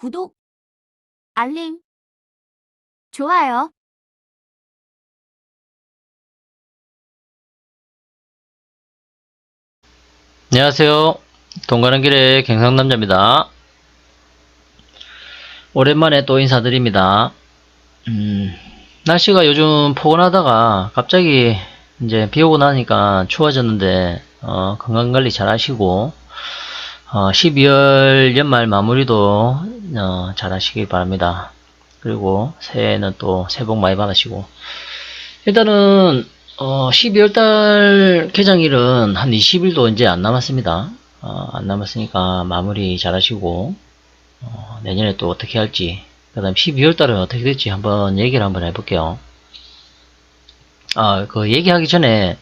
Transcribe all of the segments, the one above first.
구독, 알림, 좋아요. 안녕하세요. 돈 가는 길의 경상남자입니다. 오랜만에 또 인사드립니다. 날씨가 요즘 포근하다가 갑자기 이제 비 오고 나니까 추워졌는데 건강관리 잘 하시고 12월 연말 마무리도 잘 하시기 바랍니다. 그리고 새해는 또 새해 복 많이 받으시고, 일단은 12월달 개장일은 한 20일도 이제 안 남았습니다. 안 남았으니까 마무리 잘 하시고, 내년에 또 어떻게 할지, 그 다음 12월달은 어떻게 될지 한번 얘기를 한번 해볼게요. 그 얘기하기 전에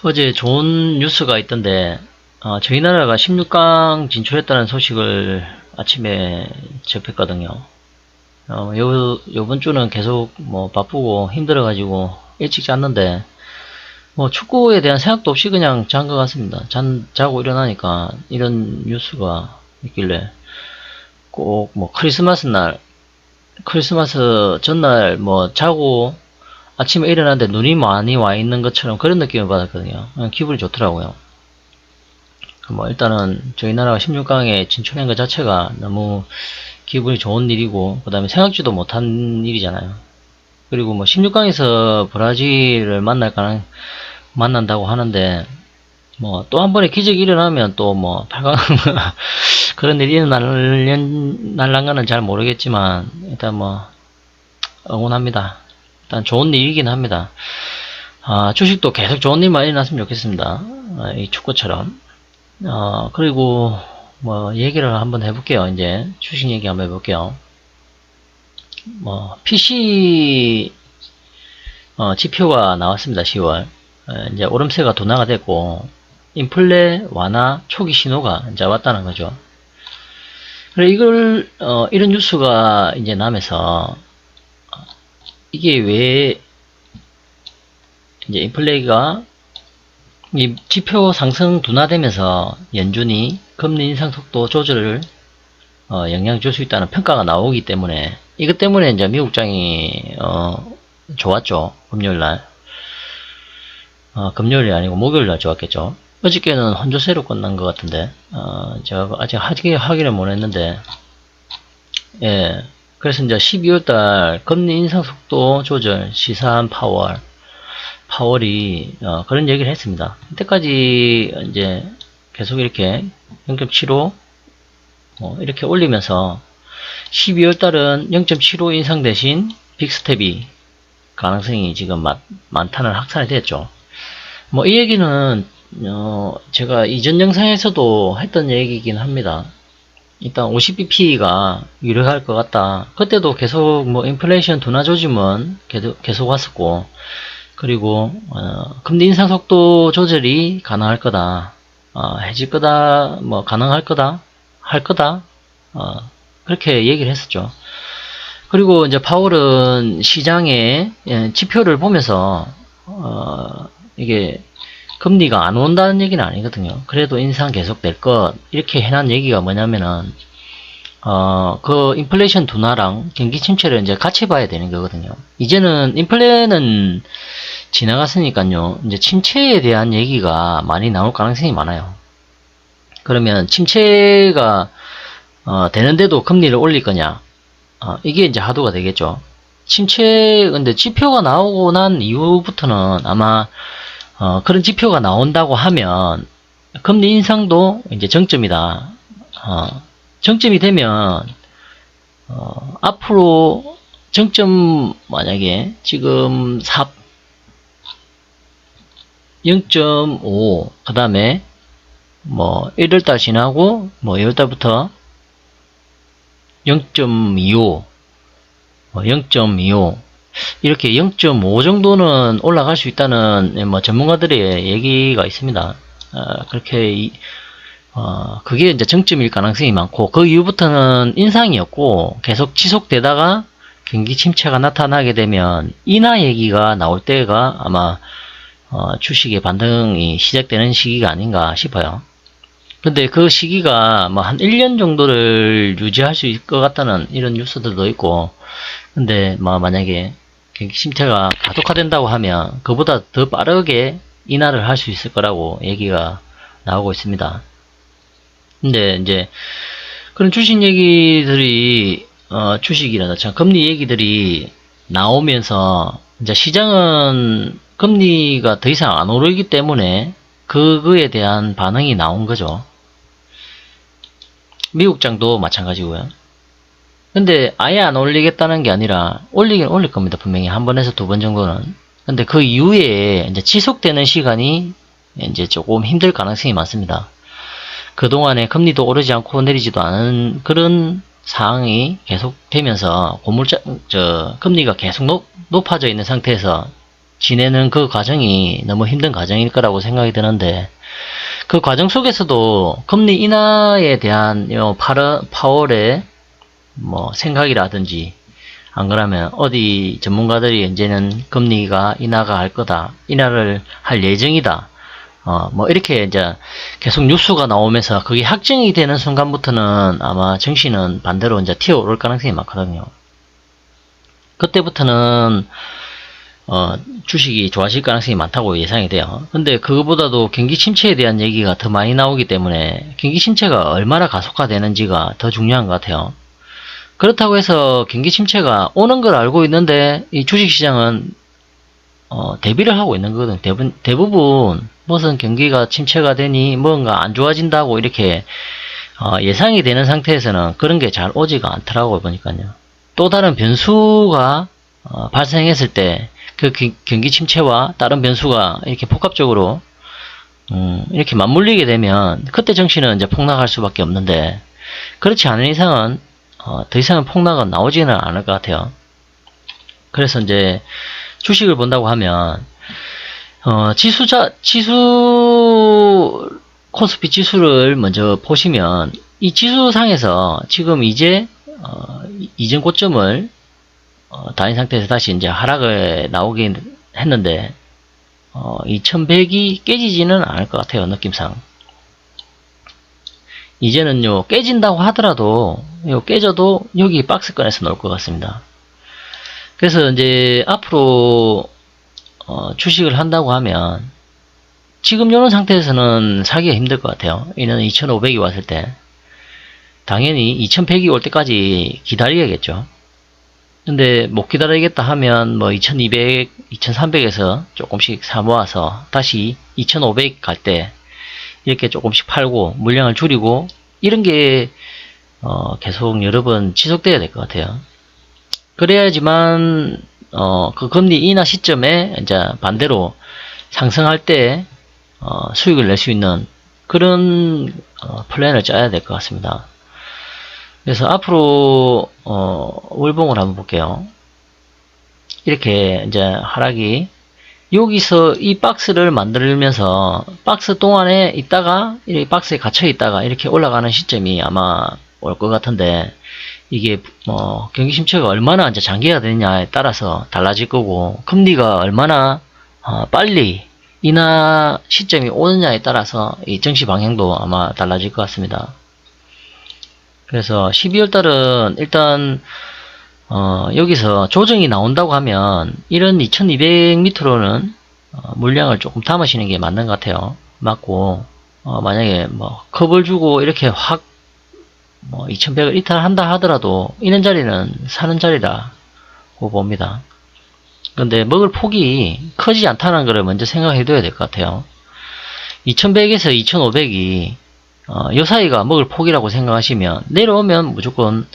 어제 좋은 뉴스가 있던데, 저희 나라가 16강 진출했다는 소식을 아침에 접했거든요. 요번 주는 계속 뭐 바쁘고 힘들어가지고 일찍 잤는데, 뭐 축구에 대한 생각도 없이 그냥 잔 것 같습니다. 자고 일어나니까 이런 뉴스가 있길래 꼭 뭐 크리스마스 전날 뭐 자고 아침에 일어났는데 눈이 많이 와 있는 것처럼 그런 느낌을 받았거든요. 기분이 좋더라고요. 뭐 일단은 저희 나라가 16강에 진출한 것 자체가 너무 기분이 좋은 일이고, 그 다음에 생각지도 못한 일이잖아요. 그리고 뭐 16강에서 브라질을 만난다고 하는데, 뭐 또 한 번의 기적이 일어나면 또 뭐 8강 그런 일이 날란가는 잘 모르겠지만, 일단 뭐 응원합니다. 일단 좋은 일이긴 합니다. 주식도 계속 좋은 일만 일어났으면 좋겠습니다. 이 축구처럼. 그리고 뭐 얘기를 한번 해볼게요. 이제 주식 얘기 한번 해볼게요. 뭐 PC 지표가 나왔습니다. 10월 이제 오름세가 둔화가 됐고 인플레 완화 초기 신호가 이제 왔다는 거죠. 그래 이런 뉴스가 이제 나면서 이게 왜 이제 인플레가 이 지표 상승 둔화되면서 연준이 금리 인상 속도 조절을 영향 줄 수 있다는 평가가 나오기 때문에, 이것 때문에 이제 미국장이 좋았죠. 금요일날. 금요일이 아니고 목요일날 좋았겠죠. 어저께는 혼조세로 끝난 것 같은데, 제가 아직 확인을 못 했는데, 예. 그래서 이제 12월달 금리 인상 속도 조절 시사한 파월이 그런 얘기를 했습니다. 이때까지 이제 계속 이렇게 0.75 이렇게 올리면서 12월 달은 0.75 인상 대신 빅스텝이 가능성이 지금 많다는 확산이 됐죠. 뭐 이 얘기는 제가 이전 영상에서도 했던 얘기이긴 합니다. 일단 50bp가 유력할 것 같다. 그때도 계속 뭐 인플레이션 둔화 조짐은 계속 왔었고, 그리고 금리 인상 속도 조절이 가능할 거다, 해질 거다, 뭐 가능할 거다, 할 거다, 그렇게 얘기를 했었죠. 그리고 이제 파월은 시장의 지표를 보면서 이게 금리가 안 온다는 얘기는 아니거든요. 그래도 인상 계속 될 것, 이렇게 해놓은 얘기가 뭐냐면은 그 인플레이션 둔화랑 경기 침체를 이제 같이 봐야 되는 거거든요. 이제는 인플레는 지나갔으니까요. 이제 침체에 대한 얘기가 많이 나올 가능성이 많아요. 그러면 침체가 되는데도 금리를 올릴 거냐? 이게 이제 하도가 되겠죠. 근데 지표가 나오고 난 이후부터는 아마 그런 지표가 나온다고 하면 금리 인상도 이제 정점이다. 정점이 되면 앞으로 정점 만약에 지금 0.5 그 다음에 뭐 1월달 지나고 뭐 2월달부터 0.25 0.25 이렇게 0.5 정도는 올라갈 수 있다는 뭐 전문가들의 얘기가 있습니다. 그렇게 그게 이제 정점일 가능성이 많고, 그 이후부터는 인상이었고 계속 지속되다가 경기 침체가 나타나게 되면 인하 얘기가 나올 때가 아마 주식의 반등이 시작되는 시기가 아닌가 싶어요. 근데 그 시기가 뭐 한 1년 정도를 유지할 수 있을 것 같다는 이런 뉴스들도 있고, 근데 뭐 만약에 경기 침체가 가속화된다고 하면 그보다 더 빠르게 인하를 할 수 있을 거라고 얘기가 나오고 있습니다. 근데 이제 그런 주식 얘기들이 주식이라든지 참 금리 얘기들이 나오면서 이제 시장은 금리가 더 이상 안 오르기 때문에 그거에 대한 반응이 나온 거죠. 미국장도 마찬가지고요. 근데 아예 안 올리겠다는 게 아니라 올리긴 올릴 겁니다. 분명히 한 번에서 두 번 정도는. 근데 그 이후에 이제 지속되는 시간이 이제 조금 힘들 가능성이 많습니다. 그동안에 금리도 오르지 않고 내리지도 않은 그런 상황이 계속되면서 금리가 계속 높아져 있는 상태에서 지내는 그 과정이 너무 힘든 과정일 거라고 생각이 드는데, 그 과정 속에서도 금리 인하에 대한 파월의 뭐 생각이라든지, 안 그러면 어디 전문가들이 이제는 금리가 인하가 할 거다, 인하를 할 예정이다, 뭐 이렇게 이제 계속 뉴스가 나오면서 그게 확정이 되는 순간부터는 아마 증시는 반대로 이제 튀어오를 가능성이 많거든요. 그때부터는 주식이 좋아질 가능성이 많다고 예상이 돼요. 근데 그거보다도 경기 침체에 대한 얘기가 더 많이 나오기 때문에 경기 침체가 얼마나 가속화되는지가 더 중요한 것 같아요. 그렇다고 해서 경기 침체가 오는 걸 알고 있는데 이 주식시장은 대비를 하고 있는 거거든요. 대부분 무슨 경기가 침체가 되니 뭔가 안 좋아진다고 이렇게 예상이 되는 상태에서는 그런 게 잘 오지가 않더라고요. 보니까요. 또 다른 변수가 발생했을 때 그 경기 침체와 다른 변수가 이렇게 복합적으로 이렇게 맞물리게 되면 그때 증시는 이제 폭락할 수밖에 없는데, 그렇지 않은 이상은 더 이상은 폭락은 나오지는 않을 것 같아요. 그래서 이제 주식을 본다고 하면 코스피 지수를 먼저 보시면 이 지수상에서 지금 이제 이전 고점을 다닌 상태에서 다시 이제 하락을 나오긴 했는데 2100이 깨지지는 않을 것 같아요. 느낌상. 이제는요, 깨진다고 하더라도 깨져도 여기 박스권에서 나올 것 같습니다. 그래서 이제 앞으로 주식을 한다고 하면 지금 이런 상태에서는 사기가 힘들 것 같아요. 이는 2500이 왔을 때 당연히 2100이 올 때까지 기다려야겠죠. 근데 못 기다리겠다 하면 뭐 2200, 2300에서 조금씩 사 모아서 다시 2500 갈 때 이렇게 조금씩 팔고 물량을 줄이고 이런 게 계속 여러 번 지속돼야 될 것 같아요. 그래야지만 그 금리 인하 시점에 이제 반대로 상승할 때 수익을 낼 수 있는 그런 플랜을 짜야 될 것 같습니다. 그래서 앞으로 월봉을 한번 볼게요. 이렇게 이제 하락이 여기서 이 박스를 만들면서 박스 동안에 있다가 이 박스에 갇혀 있다가 이렇게 올라가는 시점이 아마 올 것 같은데, 이게 경기 침체가 얼마나 이제 장기가 되느냐에 따라서 달라질 거고, 금리가 얼마나 빨리 인하 시점이 오느냐에 따라서 이 증시 방향도 아마 달라질 것 같습니다. 그래서 12월 달은 일단 여기서 조정이 나온다고 하면 이런 2200 밑으로는 물량을 조금 담으시는 게 맞는 것 같아요. 맞고 만약에 뭐 컵을 주고 이렇게 확 2100을 이탈한다 하더라도 이런 자리는 사는 자리라고 봅니다. 근데 먹을 폭이 크지 않다는 것을 먼저 생각해 둬야 될 것 같아요. 2100에서 2500이 요 사이가 먹을 폭이라고 생각하시면 내려오면 무조건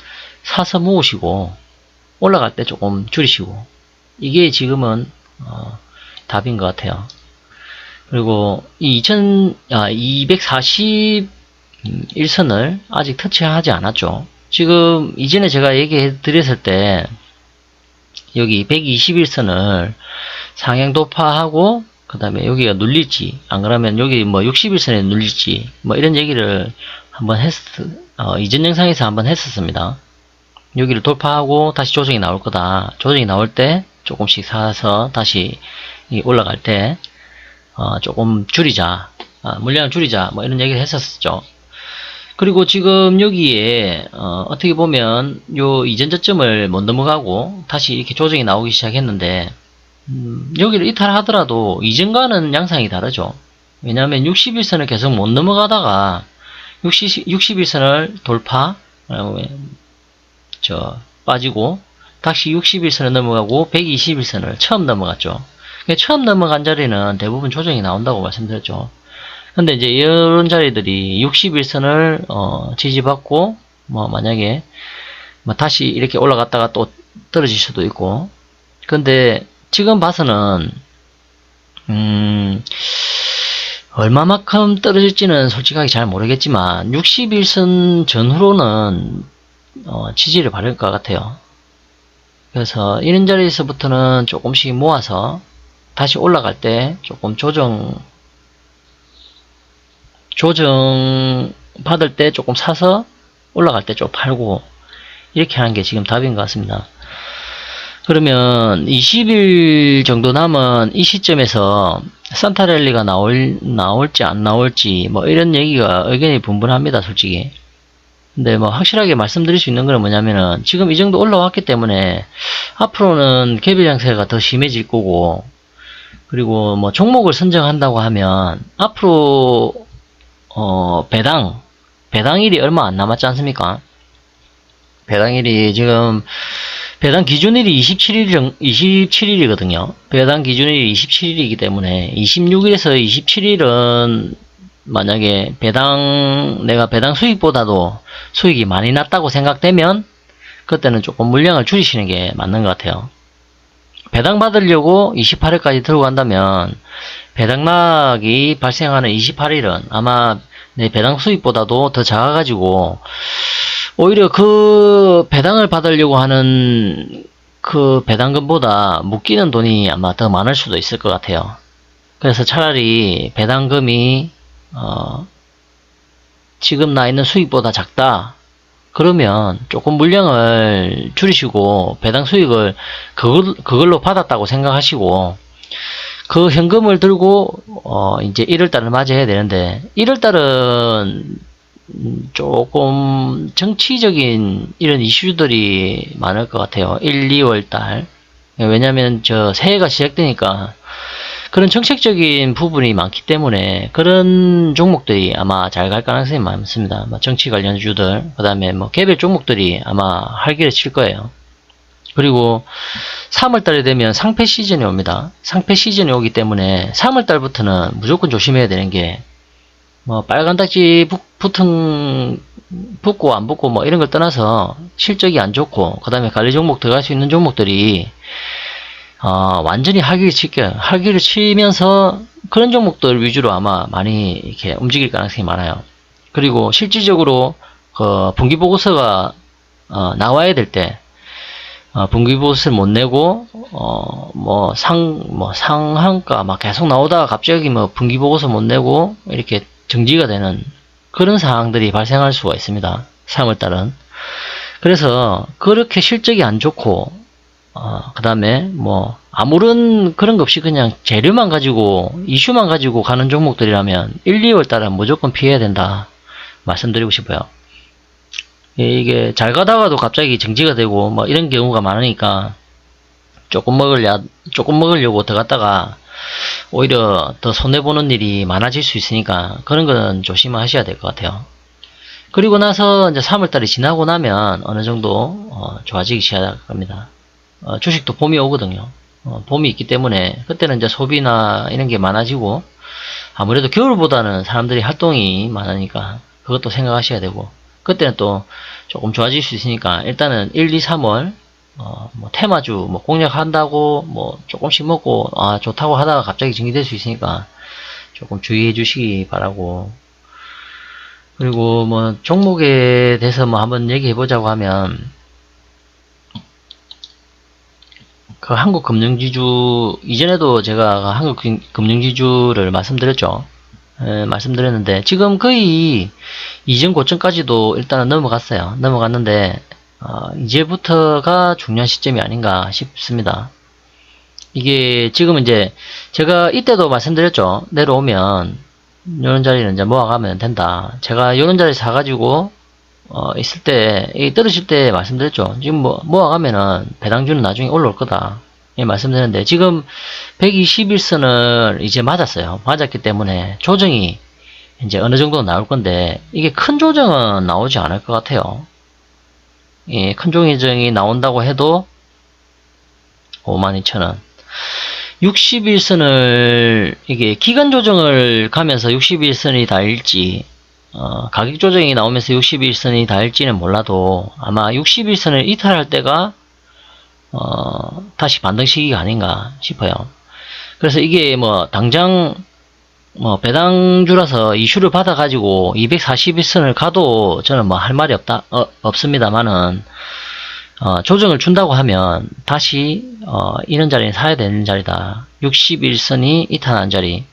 사서 모으시고 올라갈 때 조금 줄이시고, 이게 지금은 답인 것 같아요. 그리고 이 241선을 아직 터치하지 않았죠. 지금 이전에 제가 얘기해 드렸을 때 여기 121선을 상향 돌파하고 그 다음에 여기가 눌릴지 안 그러면 여기 뭐 61선에 눌릴지 뭐 이런 얘기를 한번 이전 영상에서 한번 했었습니다. 여기를 돌파하고 다시 조정이 나올 거다. 조정이 나올 때 조금씩 사서 다시 올라갈 때 조금 줄이자, 물량을 줄이자 뭐 이런 얘기를 했었죠. 그리고 지금 여기에 어떻게 보면 요 이전 저점을 못 넘어가고 다시 이렇게 조정이 나오기 시작했는데 여기를 이탈하더라도 이전과는 양상이 다르죠. 왜냐하면 61선을 계속 못 넘어가다가 61선을 돌파 빠지고 다시 61선을 넘어가고 121선을 처음 넘어갔죠. 처음 넘어간 자리는 대부분 조정이 나온다고 말씀드렸죠. 근데 이제 이런 자리들이 61선을 지지받고 뭐 만약에 뭐 다시 이렇게 올라갔다가 또 떨어질 수도 있고, 근데 지금 봐서는 얼마만큼 떨어질지는 솔직하게 잘 모르겠지만 61선 전후로는 지지를 받을 것 같아요. 그래서 이런 자리에서부터는 조금씩 모아서 다시 올라갈 때 조금 조정 받을 때 조금 사서 올라갈 때 좀 팔고 이렇게 하는 게 지금 답인 것 같습니다. 그러면 20일 정도 남은 이 시점에서 산타랠리가 나올지 안 나올지 뭐 이런 얘기가 의견이 분분합니다, 솔직히. 근데 뭐 확실하게 말씀드릴 수 있는 건 뭐냐면은 지금 이 정도 올라왔기 때문에 앞으로는 개별 양세가 더 심해질 거고, 그리고 뭐 종목을 선정한다고 하면 앞으로 배당일이 얼마 안 남았지 않습니까? 배당일이 지금 배당 기준일이 27일이거든요. 배당 기준일이 27일이기 때문에 26일에서 27일은 만약에 내가 배당 수익보다도 수익이 많이 났다고 생각되면 그때는 조금 물량을 줄이시는 게 맞는 것 같아요. 배당 받으려고 28일까지 들고 간다면 배당락이 발생하는 28일은 아마 내 배당 수익보다도 더 작아가지고 오히려 그 배당을 받으려고 하는 그 배당금보다 묶이는 돈이 아마 더 많을 수도 있을 것 같아요. 그래서 차라리 배당금이 지금 나 있는 수익보다 작다 그러면 조금 물량을 줄이시고 배당 수익을 그걸로 받았다고 생각하시고 그 현금을 들고 이제 1월달을 맞이해야 되는데 1월달은 조금 정치적인 이런 이슈들이 많을 것 같아요. 1, 2월달. 왜냐면 새해가 시작되니까 그런 정책적인 부분이 많기 때문에 그런 종목들이 아마 잘 갈 가능성이 많습니다. 정치 관련주들, 그 다음에 뭐 개별 종목들이 아마 활기를 칠 거예요. 그리고 3월달이 되면 상패 시즌이 옵니다. 상패 시즌이 오기 때문에 3월달부터는 무조건 조심해야 되는 게 뭐 빨간 딱지 붙고 안 붙고 뭐 이런 걸 떠나서 실적이 안 좋고 그 다음에 관리 종목 들어갈 수 있는 종목들이 완전히 활기를 치면서 그런 종목들 위주로 아마 많이 이렇게 움직일 가능성이 많아요. 그리고 실질적으로 그 분기보고서가 나와야 될 때 분기보고서를 못 내고 상한가 막 계속 나오다가 갑자기 뭐 분기보고서 못 내고 이렇게 정지가 되는 그런 상황들이 발생할 수가 있습니다. 3월달은. 그래서 그렇게 실적이 안 좋고 그 다음에 뭐 아무런 그런 거 없이 그냥 재료만 가지고 이슈만 가지고 가는 종목들이라면 1, 2월달은 무조건 피해야 된다 말씀드리고 싶어요. 이게 잘 가다가도 갑자기 정지가 되고 뭐 이런 경우가 많으니까 조금 먹으려고 들어갔다가 오히려 더 손해보는 일이 많아질 수 있으니까 그런 건 조심하셔야 될 것 같아요. 그리고 나서 이제 3월달이 지나고 나면 어느 정도 좋아지기 시작합니다. 주식도 봄이 오거든요. 봄이 있기 때문에 그때는 이제 소비나 이런 게 많아지고 아무래도 겨울보다는 사람들이 활동이 많으니까 그것도 생각하셔야 되고 그때는 또 조금 좋아질 수 있으니까 일단은 1, 2, 3월 뭐 테마주 뭐 공략한다고 뭐 조금씩 먹고 좋다고 하다가 갑자기 정지될 수 있으니까 조금 주의해 주시기 바라고. 그리고 뭐 종목에 대해서 뭐 한번 얘기해 보자고 하면 그 한국 금융지주 이전에도 제가 한국 금융지주를 말씀드렸죠. 말씀드렸는데 지금 거의 이전 고점까지도 일단은 넘어갔어요. 넘어갔는데 이제부터가 중요한 시점이 아닌가 싶습니다. 이게 지금 이제 제가 이때도 말씀드렸죠. 내려오면 요런 자리는 이제 모아가면 된다. 제가 요런 자리 사가지고, 있을 때, 이 떨어질 때 말씀드렸죠. 지금 모아가면은 배당주는 나중에 올라올 거다. 예, 말씀드렸는데, 지금 121선을 이제 맞았어요. 맞았기 때문에 조정이 이제 어느 정도 나올 건데, 이게 큰 조정은 나오지 않을 것 같아요. 예, 큰 조정이 나온다고 해도 52,000원. 61선을, 이게 기간 조정을 가면서 61선이 닿을지, 가격 조정이 나오면서 61선이 닿을지는 몰라도 아마 61선을 이탈할 때가, 다시 반등 시기가 아닌가 싶어요. 그래서 이게 당장, 배당주라서 이슈를 받아가지고 241선을 가도 저는 할 말이 없습니다만은, 조정을 준다고 하면 다시 이런 자리는 사야 되는 자리다. 61선이 이탈한 자리.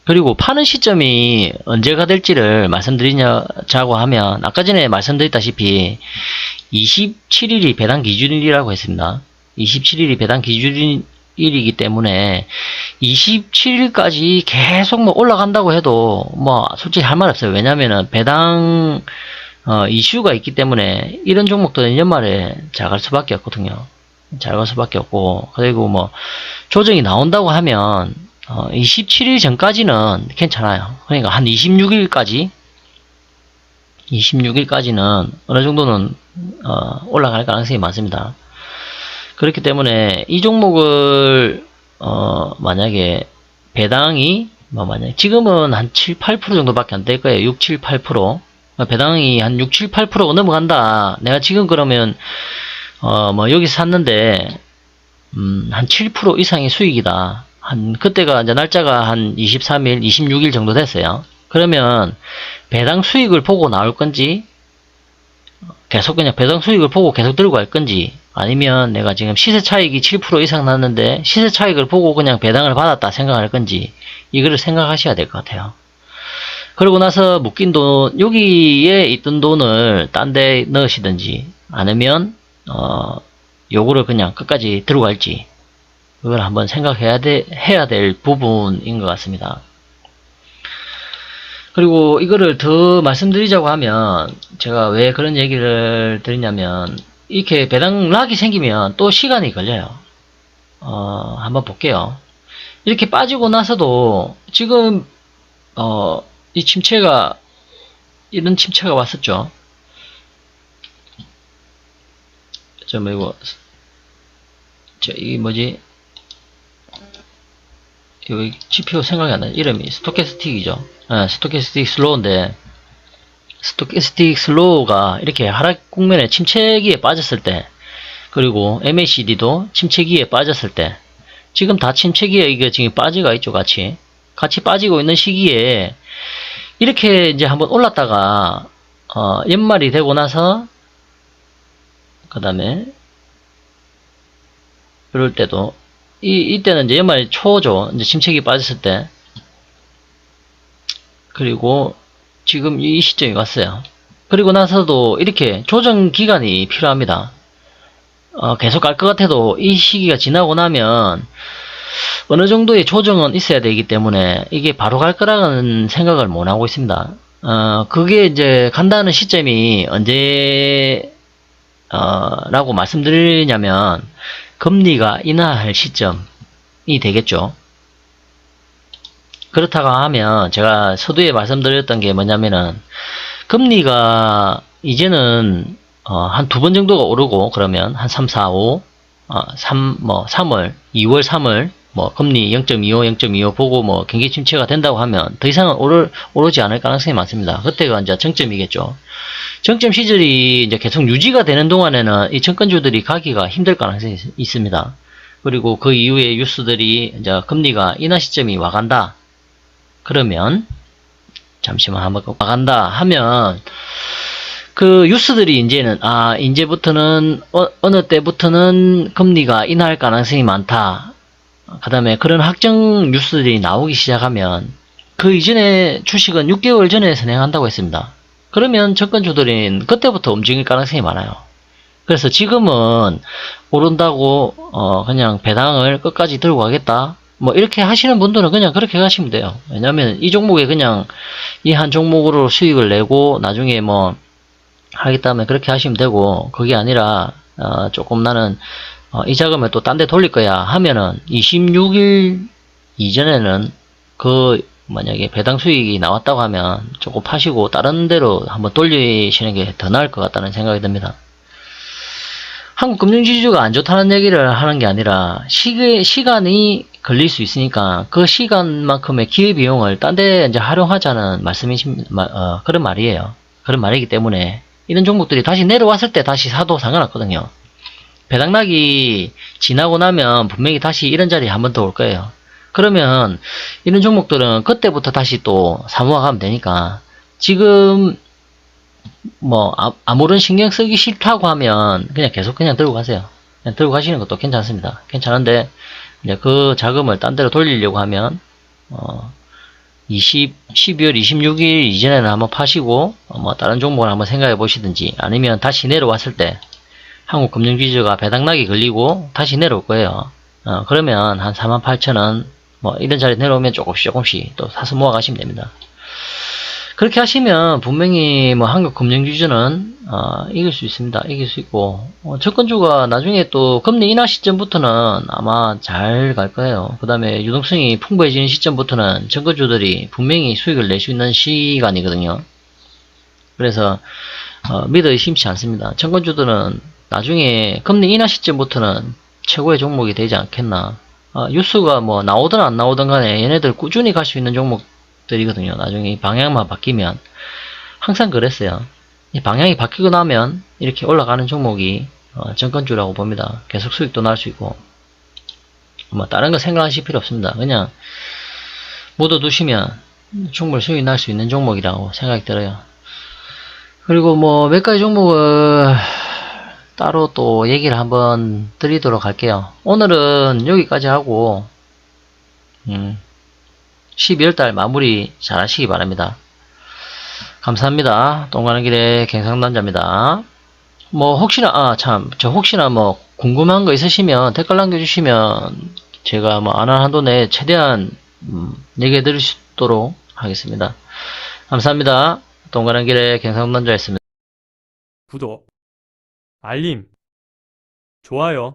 그리고 파는 시점이 언제가 될지를 말씀드리자고 하면 아까 전에 말씀드렸다시피 27일이 배당 기준일이라고 했습니다. 27일이 배당 기준일이기 때문에 27일까지 계속 올라간다고 해도 솔직히 할 말 없어요. 왜냐면은 배당 이슈가 있기 때문에 이런 종목들은 연말에 잘 갈 수밖에 없거든요. 잘 갈 수밖에 없고, 그리고 조정이 나온다고 하면 27일 전까지는 괜찮아요. 그러니까 한 26일까지는 어느 정도는 올라갈 가능성이 많습니다. 그렇기 때문에 이 종목을 만약에 배당이 만약에 지금은 한 7, 8% 정도밖에 안 될 거예요. 6, 7, 8%. 배당이 한 6, 7, 8%가 넘어간다. 내가 지금 그러면 여기서 샀는데 한 7% 이상의 수익이다. 그때가 이제 날짜가 한 23일, 26일 정도 됐어요. 그러면 배당 수익을 보고 나올 건지 계속 그냥 배당 수익을 보고 계속 들고 갈 건지, 아니면 내가 지금 시세 차익이 7% 이상 났는데 시세 차익을 보고 그냥 배당을 받았다 생각할 건지, 이거를 생각하셔야 될 것 같아요. 그러고 나서 묶인 돈, 여기에 있던 돈을 딴 데 넣으시든지, 아니면 요거를 그냥 끝까지 들고 갈지, 그걸 한번 생각해야 해야 될 부분인 것 같습니다. 그리고 이거를 더 말씀드리자고 하면, 제가 왜 그런 얘기를 드리냐면, 이렇게 배당락이 생기면 또 시간이 걸려요. 한번 볼게요. 이렇게 빠지고 나서도 지금 이 침체가, 이런 침체가 왔었죠. 이 뭐지? 여기 지표 생각이 안 나요. 이름이 스토캐스틱이죠. 스토캐스틱 슬로우인데, 스토캐스틱 슬로우가 이렇게 하락 국면에 침체기에 빠졌을 때, 그리고 MACD도 침체기에 빠졌을 때, 지금 다 침체기에 이게 지금 빠지가 있죠. 같이 빠지고 있는 시기에 이렇게 이제 한번 올랐다가 연말이 되고 나서, 그 다음에 이럴 때도 이때는 이제 연말 초죠. 이제 침체기 빠졌을 때. 그리고 지금 이 시점이 왔어요. 그리고 나서도 이렇게 조정 기간이 필요합니다. 계속 갈 것 같아도 이 시기가 지나고 나면 어느 정도의 조정은 있어야 되기 때문에 이게 바로 갈 거라는 생각을 못 하고 있습니다. 그게 이제 간다는 시점이 언제 라고 말씀드리냐면, 금리가 인하할 시점이 되겠죠. 그렇다고 하면 제가 서두에 말씀드렸던 게 뭐냐면은, 금리가 이제는 한 두 번 정도가 오르고, 그러면 한 3, 4, 5, 3월, 2월, 3월 금리 0.25, 0.25 보고 경기 침체가 된다고 하면 더 이상은 오르지 않을 가능성이 많습니다. 그때가 이제 정점이겠죠. 정점 시절이 이제 계속 유지가 되는 동안에는 이 증권주들이 가기가 힘들 가능성이 있습니다. 그리고 그 이후에 뉴스들이 이제 금리가 인하 시점이 와간다. 그러면 잠시만 한번 와간다 하면, 그 뉴스들이 이제는 이제부터는 어느 때부터는 금리가 인하할 가능성이 많다. 그 다음에 그런 확정 뉴스들이 나오기 시작하면, 그 이전에 주식은 6개월 전에 선행한다고 했습니다. 그러면 증권주들은 그때부터 움직일 가능성이 많아요. 그래서 지금은 오른다고 그냥 배당을 끝까지 들고 가겠다, 뭐 이렇게 하시는 분들은 그냥 그렇게 가시면 돼요. 왜냐면 이 종목에 그냥 이 한 종목으로 수익을 내고 나중에 뭐 하겠다면 그렇게 하시면 되고, 그게 아니라 조금 나는 이 자금을 또 딴 데 돌릴 거야 하면은 26일 이전에는 그 만약에 배당 수익이 나왔다고 하면 조금 파시고 다른 데로 한번 돌리시는 게 더 나을 것 같다는 생각이 듭니다. 한국 금융지주가 안 좋다는 얘기를 하는 게 아니라 시간이 걸릴 수 있으니까 그 시간만큼의 기회비용을 딴 데 이제 활용하자는 그런 말이에요. 그런 말이기 때문에 이런 종목들이 다시 내려왔을 때 다시 사도 상관없거든요. 배당락이 지나고 나면 분명히 다시 이런 자리에 한 번 더 올 거예요. 그러면 이런 종목들은 그때부터 다시 또 사모아가면 되니까, 지금 뭐 아무런 신경 쓰기 싫다고 하면 그냥 계속 그냥 들고 가세요. 그냥 들고 가시는 것도 괜찮습니다. 괜찮은데 이제 그 자금을 딴 데로 돌리려고 하면 12월 26일 이전에는 한번 파시고 뭐 다른 종목을 한번 생각해 보시든지, 아니면 다시 내려왔을 때 한국 금융지주가 배당락이 걸리고 다시 내려올 거예요. 그러면 한 48,000원 뭐 이런 자리 내려오면 조금씩 또 사서 모아 가시면 됩니다. 그렇게 하시면 분명히 뭐 한국 금융지주는 이길 수 있습니다. 이길 수 있고, 채권주가 나중에 또 금리 인하 시점부터는 아마 잘 갈 거예요. 그 다음에 유동성이 풍부해지는 시점부터는 채권주들이 분명히 수익을 낼 수 있는 시간이거든요. 그래서 믿어 의심치 않습니다. 채권주들은 나중에 금리 인하 시점부터는 최고의 종목이 되지 않겠나. 뉴스가 뭐 나오든 안 나오든 간에 얘네들 꾸준히 갈 수 있는 종목들이거든요. 나중에 이 방향만 바뀌면. 항상 그랬어요. 이 방향이 바뀌고 나면 이렇게 올라가는 종목이 증권주라고 봅니다. 계속 수익도 날 수 있고, 뭐 다른 거 생각하실 필요 없습니다. 그냥 묻어두시면 충분히 수익 날 수 있는 종목이라고 생각이 들어요. 그리고 뭐 몇 가지 종목을 따로 또 얘기를 한번 드리도록 할게요. 오늘은 여기까지 하고 12월달 마무리 잘 하시기 바랍니다. 감사합니다. 똥 가는 길에 갱상남자입니다. 뭐 혹시나 혹시나 뭐 궁금한 거 있으시면 댓글 남겨주시면 제가 뭐 아는 한도 내에 최대한 얘기해 드릴 수 있도록 하겠습니다. 감사합니다. 똥 가는 길에 갱상남자였습니다. 구독, 알림, 좋아요.